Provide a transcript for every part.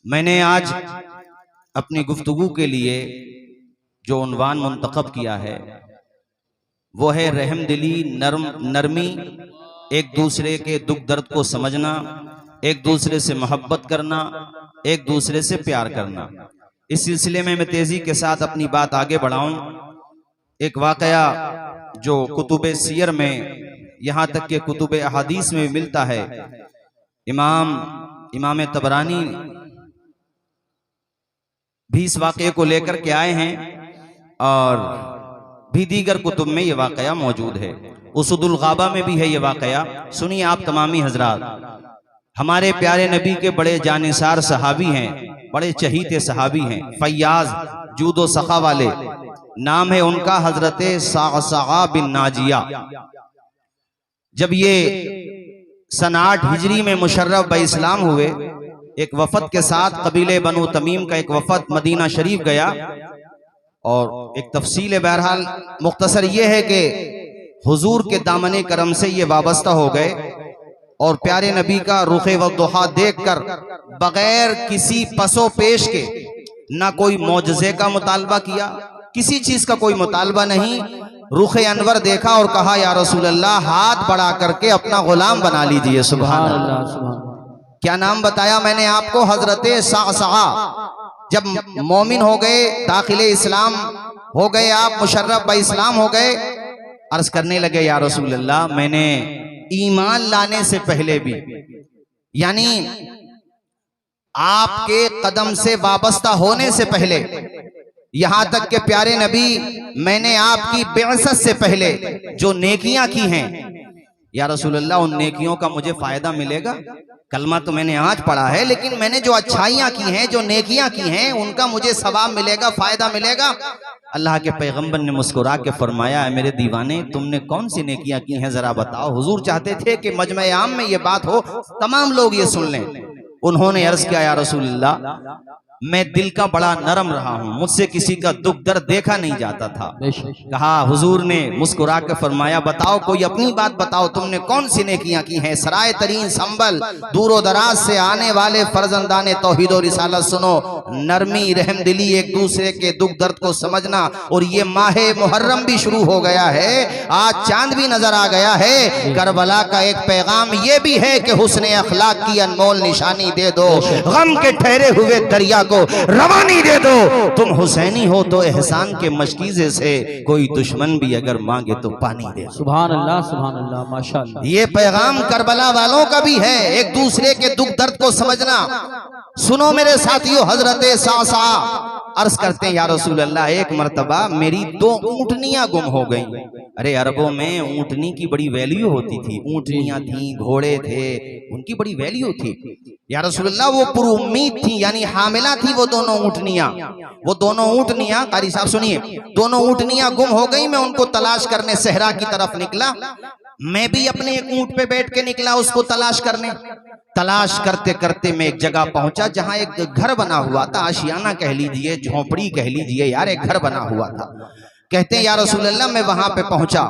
मैंने आज अपनी गुफ्तगू के लिए जो उन्वान मुंतखब किया है वो है रहमदिली, नरमी, एक दूसरे के दुख दर्द को समझना, एक दूसरे से मोहब्बत करना, एक दूसरे से प्यार करना। इस सिलसिले में मैं तेजी के साथ अपनी बात आगे बढ़ाऊं। एक वाकया जो कुतुब सीयर में, यहाँ तक के कुतुब अहादीस में मिलता है, इमाम तबरानी भी इस वाक़े को लेकर के आए हैं और भी दीगर कुतुब में ये वाक़या मौजूद है। उसुदुल गाबा में भी है ये वाक़या। सुनिए आप तमामी हजरात, हमारे प्यारे नबी के बड़े जानिसार सहाबी हैं, बड़े चहीते सहाबी हैं, फैयाज जूदो सखा वाले, नाम है उनका हजरत सागा बिन नाजिया। जब ये सन 8 हिजरी में मुशर्रफ ब इस्लाम हुए, एक वफद के साथ कबीले बनु तमीम का एक वफद मदीना शरीफ गया और एक तफसील बहरहाल मुख्तसर ये है कि हुजूर के दामने करम से ये वाबस्ता हो गए और प्यारे नबी का रुखे व दुहा देखकर बगैर किसी पसो पेश के ना कोई मौजज़े का मुतालबा किया, किसी चीज का कोई मुतालबा नहीं। रुखे अनवर देखा और कहा या रसूल अल्लाह, हाथ बढ़ा करके अपना गुलाम बना लीजिए। सुभान अल्लाह। क्या नाम बताया मैंने आपको? हजरत सागा। जब मोमिन हो गए, दाखिले इस्लाम हो गए, आप मुशर्रफ ब इस्लाम हो गए, अर्ज करने लगे या रसूल अल्लाह, मैंने ईमान लाने से पहले भी, यानी आपके कदम से वाबस्ता होने से पहले, यहां तक के प्यारे नबी, मैंने आपकी बेअसत से पहले जो नेकियां की हैं, या रसूल अल्लाह, उन नेकियों का मुझे फायदा मिलेगा? कलमा तो मैंने आज पढ़ा है, लेकिन मैंने जो अच्छाइयां की हैं, जो नेकियां की हैं, उनका मुझे सवाब मिलेगा, फायदा मिलेगा? अल्लाह के पैगंबर ने मुस्कुरा के फरमाया, है मेरे दीवाने, तुमने कौन सी नेकियां की हैं जरा बताओ। हुजूर चाहते थे कि मजमे आम में ये बात हो, तमाम लोग ये सुन लें। उन्होंने अर्ज किया या रसूल अल्लाह, मैं दिल का बड़ा नरम रहा हूं, मुझसे किसी का दुख दर्द देखा नहीं जाता था। कहा, हुजूर ने मुस्कुरा के फरमाया, बताओ कोई अपनी बात बताओ, तुमने कौन सी नेकियां की हैं? सराय तरीन संबल, दूरो दराज से आने वाले फर्जंदाने तौहीद और रिसालत सुनो, नरमी, रहमदिली, एक दूसरे के दुख दर्द को समझना। और ये माहे मुहर्रम भी शुरू हो गया है, आज चांद भी नजर आ गया है। करबला का एक पैगाम ये भी है कि हुस्न अखलाक की अनमोल निशानी दे दो, गम के ठहरे हुए दरिया को रवानी दे दो। तुम हुसैनी हो तो एहसान के मशकीजे से कोई दुश्मन भी अगर मांगे तो पानी दे। सुभान अल्लाह, माशाअल्लाह। ये पैगाम करबला वालों का भी है, एक दूसरे के दुख दर्द को समझना। सुनो मेरे साथियों, हजरत सासा अर्ज करते हैं या रसूल अल्लाह, एक मर्तबा मेरी 2 ऊँटनियां गुम हो गईं। अरे अरबों में ऊँटनी की बड़ी वैल्यू होती थी, ऊँटनियां थी, घोड़े थे, उनकी बड़ी वैल्यू थी। या रसूल अल्लाह, वो पुरुम्मीद थी, यानी हामिला थी वो दोनों ऊँटनियां। कारी साहब सुनिए, दोनों ऊँटनियां गुम हो गई। मैं उनको तलाश करने सहरा की तरफ निकला। मैं भी अपने एक ऊँट पे बैठ के निकला उसको तलाश करने। तलाश करते करते मैं एक जगह पहुंचा जहां एक घर बना हुआ था, आशियाना कह लीजिए, झोपड़ी कह लीजिए, यार एक घर बना हुआ था। कहते हैं या रसूल अल्लाह, मैं वहां पे पहुंचा,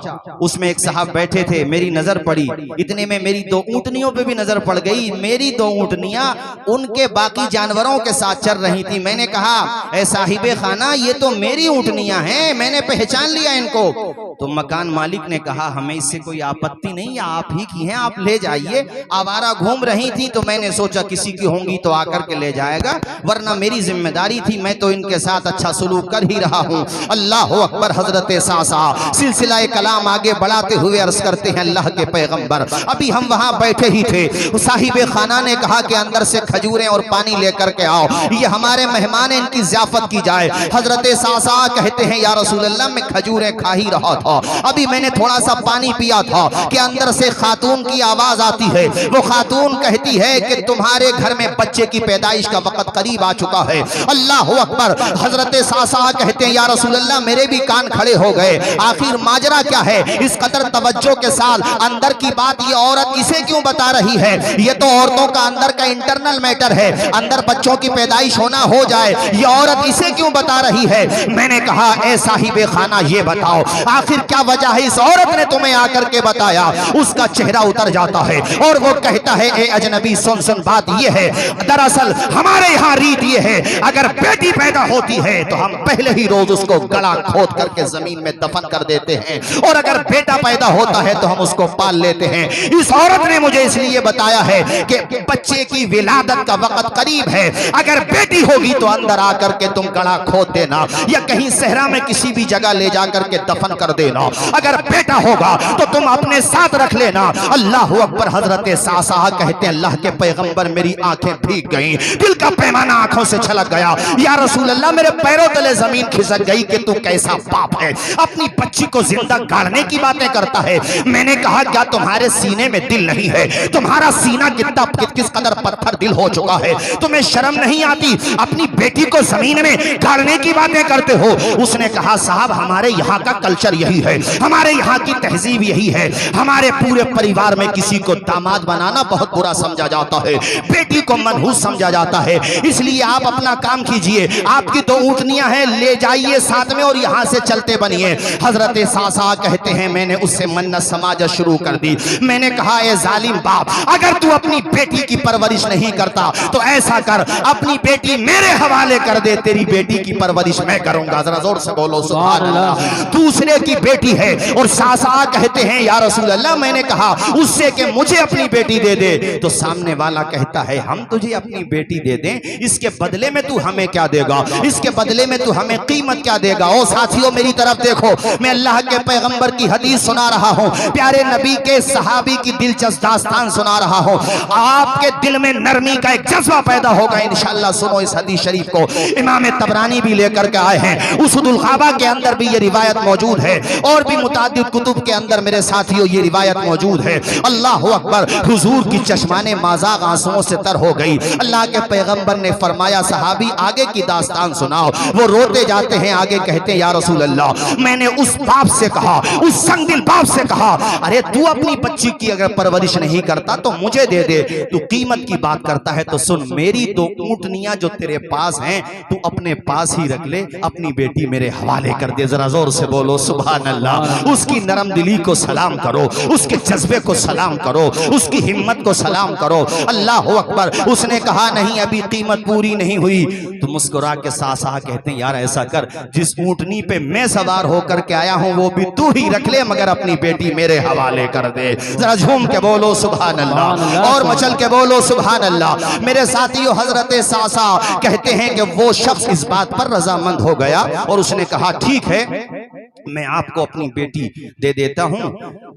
उसमें एक साहब बैठे थे, मेरी नजर पड़ी, इतने में मेरी 2 ऊँटनियों पे भी नजर पड़ गई। मेरी 2 ऊँटनियां उनके बाकी जानवरों के साथ चल रही थी। मैंने कहा, ए साहिबे खाना, ये तो मेरी ऊँटनियां हैं, मैंने पहचान लिया इनको। तो मकान मालिक ने कहा, हमें इससे कोई आपत्ति नहीं, या आप ही की हैं, आप ले जाइए। आवारा घूम रही थी तो मैंने सोचा किसी की होंगी तो आकर के ले जाएगा, वरना मेरी जिम्मेदारी थी, मैं तो इनके साथ अच्छा सलूक कर ही रहा हूँ। अल्लाह अकबर। हजरत सासा सिलसिला कलाम आगे बढ़ाते हुए अर्ज करते हैं, अल्लाह के पैगंबर, अभी हम वहां बैठे ही थे, साहिबे खाना ने कहा कि अंदर से खजूरें और पानी लेकर के आओ, ये हमारे मेहमान हैं, इनकी ज़ियाफत की जाए। हजरत सासा कहते हैं या रसूल अल्लाह, मैं खजूरें खा ही रहा था, अभी मैंने थोड़ा सा पानी पिया था कि अंदर से खातून की आवाज आती है। वो खातून कहती है कि तुम्हारे घर में बच्चे की पैदाइश का वक्त करीब आ चुका है। अल्लाह अकबर। हजरत सासा कहते हैं या रसूल अल्लाह, मेरे भी कान परेशान खड़े हो गए। आखिर माजरा क्या है? इस कदर तवज्जो के साथ अंदर की बात ये औरत इसे क्यों बता रही है? ये तो औरतों का अंदर का इंटरनल मैटर है, अंदर बच्चों की पैदाइश होना हो जाए, ये औरत इसे क्यों बता रही है? मैंने कहा ऐ साहिबे खाना ये बताओ आखिर क्या वजह है? इस औरत ने तुम्हें आकर के बताया। उसका चेहरा उतर जाता है और वो कहता है ए अजनबी सुन सुन, बात ये है, दरअसल हमारे यहाँ रीत ये है, अगर बेटी पैदा होती है तो हम पहले ही रोज उसको गला खोद करके जमीन में दफन कर देते हैं, और अगर बेटा पैदा होता है तो हम उसको पाल लेते हैं। इस औरत ने मुझे इसलिए बताया है कि बच्चे की विलादत का वक्त करीब है, अगर बेटी होगी तो अंदर आकर के तुम गला खोद देना या कहीं सहरा में किसी भी जगह ले जाकर के दफन कर देना, अगर बेटा होगा तो तुम अपने साथ रख लेना। अल्लाह अकबर। हजरत सासा कहते हैं अल्लाह के पैगंबर मेरी आंखें भीग गईं, दिल का पैमाना आंखों से छलक गया। या रसूल अल्लाह मेरे पैरों तले जमीन खिसक गई कि तू कैसा बाप है, अपनी बच्ची को जिंदा गाड़ने की बातें करता है। मैंने कहा क्या तुम्हारे सीने में दिल नहीं है? तुम्हारा सीना किस कदर पत्थर दिल हो चुका है, तुम्हें शर्म नहीं आती? अपनी बेटी को जमीन में गाड़ने की बातें करते हो। उसने कहा साहब हमारे यहाँ का कल्चर यही है, हमारे यहाँ की तहजीब यही है, हमारे पूरे परिवार में किसी को दामाद बनाना बहुत बुरा समझा जाता है, बेटी को मनहूस समझा जाता है, इसलिए आप अपना काम कीजिए, आपकी 2 ऊँटनियां हैं ले जाइए साथ में और यहाँ से चलते बनिए। हजरत सासा कहते हैं मैंने उससे मन्नत समाज शुरू कर दी। मैंने कहा ए जालिम बाप, अगर तू अपनी बेटी की परवरिश नहीं करता तो ऐसा कर अपनी बेटी मेरे हवाले कर दे, तेरी बेटी की परवरिश मैं करूंगा। जरा जोर से बोलो सुभान अल्लाह। दूसरे की बेटी है और सासा कहते हैं या रसूल अल्लाह मैंने कहा उससे कि मुझे अपनी बेटी दे दे, तो सामने वाला कहता है हम तुझे अपनी बेटी दे दें, इसके बदले में तू हमें क्या देगा, इसके बदले में तू हमें कीमत क्या देगा? ओ साथियों मेरी तरफ देखो, मैं अल्लाह के पैगंबर की हदीस सुना रहा हूं, प्यारे नबी के सहाबी की दिलचस्प दास्तान सुना रहा हूं, आपके दिल में नरमी का एक जज्बा पैदा होगा इंशाअल्लाह। सुनो इस हदीस शरीफ को, इमाम तबरानी भी लेकर के आए हैं, उसदुल ग़ाबा के अंदर भी ये रिवायत मौजूद है और भी मुतादिद कुतुब के अंदर मेरे साथियों ये रिवायत मौजूद है। अल्लाह अकबर। हुजूर की चश्माने माज़ाग आंसुओं से तर हो गई। अल्लाह के पैगंबर ने फरमाया सहाबी आगे की दास्तान सुनाओ। वो रोते जाते हैं, आगे कहते हैं या रसूल अल्लाह मैंने उस बाप से कहा, उस संगदिल बाप से कहा अरे तू अपनी बच्ची की अगर परवरिश नहीं करता तो मुझे दे दे, तू कीमत की बात करता है तो सुन, मेरी 2 ऊँटनियां जो तेरे पास हैं तू अपने पास ही रख ले, अपनी बेटी मेरे हवाले कर दे। जरा जोर से बोलो सुभान अल्लाह। उसकी नरम दिली को सलाम करो, उसके जज्बे को सलाम करो, उसकी हिम्मत को सलाम करो। अल्लाह अकबर। उसने कहा नहीं अभी कीमत पूरी नहीं हुई, तो मुस्कुरा के सासा कहते हैं यार ऐसा कर, जिस ऊँटनी पे मैं सवार होकर के आया हूं वो भी तू ही रख ले, मगर अपनी बेटी मेरे हवाले कर दे। जरा झूम के बोलो सुभान अल्लाह और मचल के बोलो सुभान अल्लाह। मेरे साथियों हजरत सासा कहते हैं कि वो शख्स इस बात पर रजामंद हो गया और उसने कहा ठीक है मैं आपको अपनी बेटी दे देता हूं,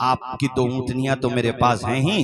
आपकी 2 ऊँटनियां तो मेरे पास हैं ही,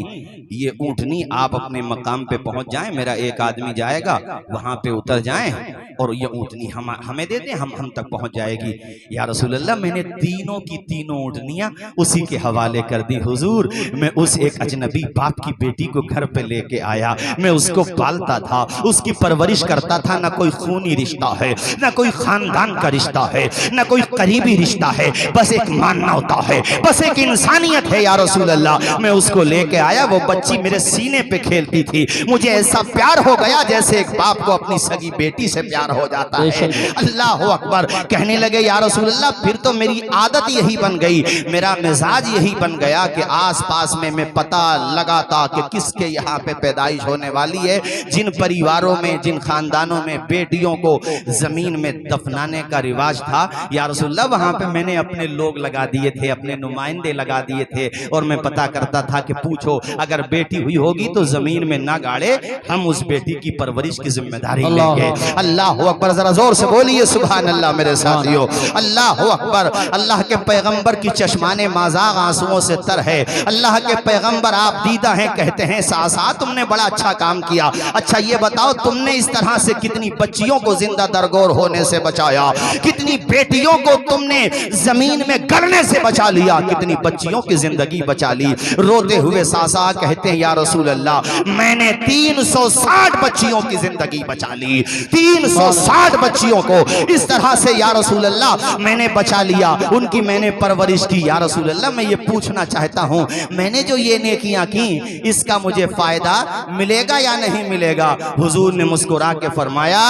ये ऊँटनी आप अपने मकाम पे पहुंच जाएं, मेरा एक आदमी जाएगा वहां पे उतर जाएं और ये ऊँटनी हमें दे दें, हम तक पहुंच जाएगी। या रसूल अल्लाह मैंने तीनों की तीनों ऊँटनियां उसी के हवाले कर दी। हुजूर मैं उस एक अजनबी बाप की बेटी को घर पे लेके आया, मैं उसको पालता था, उसकी परवरिश करता था, ना कोई खूनी रिश्ता है, ना कोई खानदान का रिश्ता है, ना कोई करीबी रिश्ता है, बस एक मानना होता है, बस एक इंसानियत है। या रसूल अल्लाह मैं उसको लेके आया, वो बच्ची मेरे सीने पे खेलती थी, मुझे ऐसा प्यार हो गया जैसे एक बाप को अपनी सगी बेटी से प्यार हो जाता है। अल्लाह अकबर। कहने लगे या रसूल अल्लाह फिर तो मेरी आदत यही बन गई, मेरा मिजाज यही बन गया कि आस पास में मैं पता लगाता कि किसके यहाँ पे पैदाइश होने वाली है, जिन परिवारों में जिन खानदानों में बेटियों को जमीन में दफनाने का रिवाज था या रसूल अल्लाह वहां पे मैंने अपने लोग लगा दिए थे, अपने नुमाइंदे लगा दिए थे और मैं पता करता था कि पूछो अगर बेटी हुई होगी तो जमीन में ना गाड़े, हम उस बेटी की परवरिश की जिम्मेदारी लेंगे। अल्लाह अकबर। जरा जोर से बोलिए सुभान अल्लाह मेरे साथियों। अल्लाह अकबर। अल्लाह के पैगंबर की चश्माने माज़ाग आंसुओं से तर है। अल्लाह के पैगंबर आप दीदा हैं, कहते हैं सासा तुमने बड़ा अच्छा काम किया, अच्छा ये बताओ तुमने इस तरह से कितनी बच्चियों को जिंदा दरगोर होने से बचाया, कितनी बेटियों को तुमने जमीन में गलने से बचा लिया, कितनी बच्चियों की जिंदगी बचा ली। रोते हुए सासा कहते हैं या रसूल अल्लाह, मैंने 360 बच्चियों की जिंदगी बचा ली, 360 बच्चियों को इस तरह से या रसूल अल्लाह मैंने बचा लिया, उनकी मैंने परवरिश की। या रसूल अल्लाह, मैं ये पूछना चाहता हूं, मैंने जो ये नेकियां की इसका मुझे फायदा मिलेगा या नहीं मिलेगा? हुजूर ने मुस्कुरा के फरमाया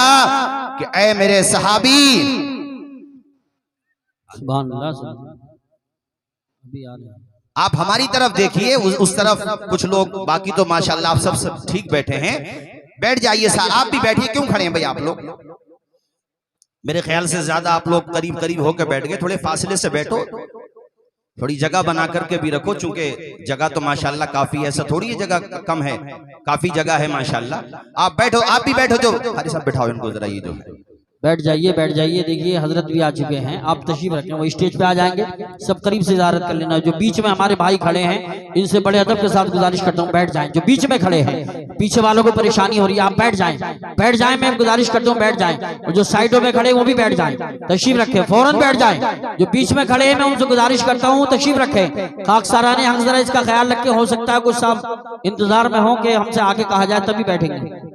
कि ऐ मेरे सहाबी, आप हमारी तरफ देखिए, उस तरफ कुछ लोग, बाकी तो माशाल्लाह आप सब ठीक बैठे हैं। बैठ जाइए सर, आप भी बैठिए, क्यों खड़े हैं भाई आप लोग? मेरे ख्याल से ज्यादा आप लोग करीब करीब होकर बैठ गए, थोड़े फासले से बैठो, थोड़ी जगह बना करके भी रखो, चूंकि जगह तो माशाल्लाह काफी है, ऐसा थोड़ी जगह कम है, काफी जगह है माशाल्लाह। आप बैठो, आप भी बैठो, जो हरी साहब बैठाओ इनको जरा, ये जो बैठ जाइए, बैठ जाइए। देखिए हजरत भी आ चुके हैं, आप तशरीफ रखें, वो स्टेज पे आ जाएंगे, सब करीब से ज़ियारत कर लेना। जो बीच में हमारे भाई खड़े हैं, इनसे बड़े अदब के साथ गुजारिश करता हूँ बैठ जाएं। जो बीच में खड़े हैं, पीछे वालों को परेशानी हो रही है, आप बैठ जाएं, बैठ जाएं, मैं गुजारिश करता हूँ बैठ जाएं। और जो साइडों में खड़े वो भी बैठ जाएं, तशरीफ रखें, फौरन बैठ जाएं। जो बीच में खड़े हैं मैं उनसे गुजारिश करता हूँ तशरीफ रखें। खाकसाराने हक जरा इसका ख्याल रखें, हो सकता है कुछ साहब इंतजार में हो कि हमसे आगे कहा जाए तभी बैठेंगे।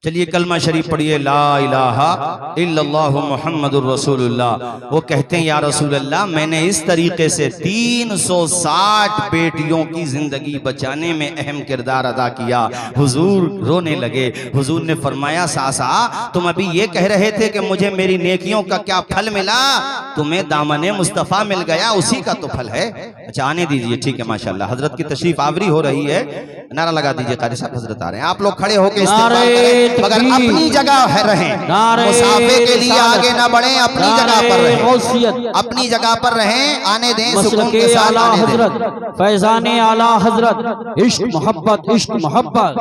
चलिए कलमा शरीफ पढ़िए, ला इलाहा इल्लल्लाहु मुहम्मदुर रसूलुल्लाह। वो कहते हैं या रसूल अल्लाह, मैंने इस तरीके से 360 बेटियों की जिंदगी बचाने में अहम किरदार अदा किया। हुजूर रोने लगे। हुजूर ने फरमाया, सासा तुम अभी ये कह रहे थे कि मुझे मेरी नेकियों का क्या फल मिला, तुम्हें दामने मुस्तफा मिल गया, उसी का तो फल है। अच्छा आने दीजिए, ठीक है माशाल्लाह, हजरत की तशरीफ आवरी हो रही है, नारा लगा दीजिए, कारी साहब हजरत आ रहे हैं। आप लोग खड़े होकर इस्तेमाल करें, मगर अपनी जगह है रहें, मुसाफे के लिए आगे ना बढ़े, अपनी जगह पर रहें, अपनी जगह पर रहें, आने दें सुकून के साथ आने दें। फैजाने आला हजरत, इश्क मोहब्बत, इश्क मोहब्बत,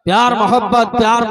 प्यार मोहब्बत, प्यार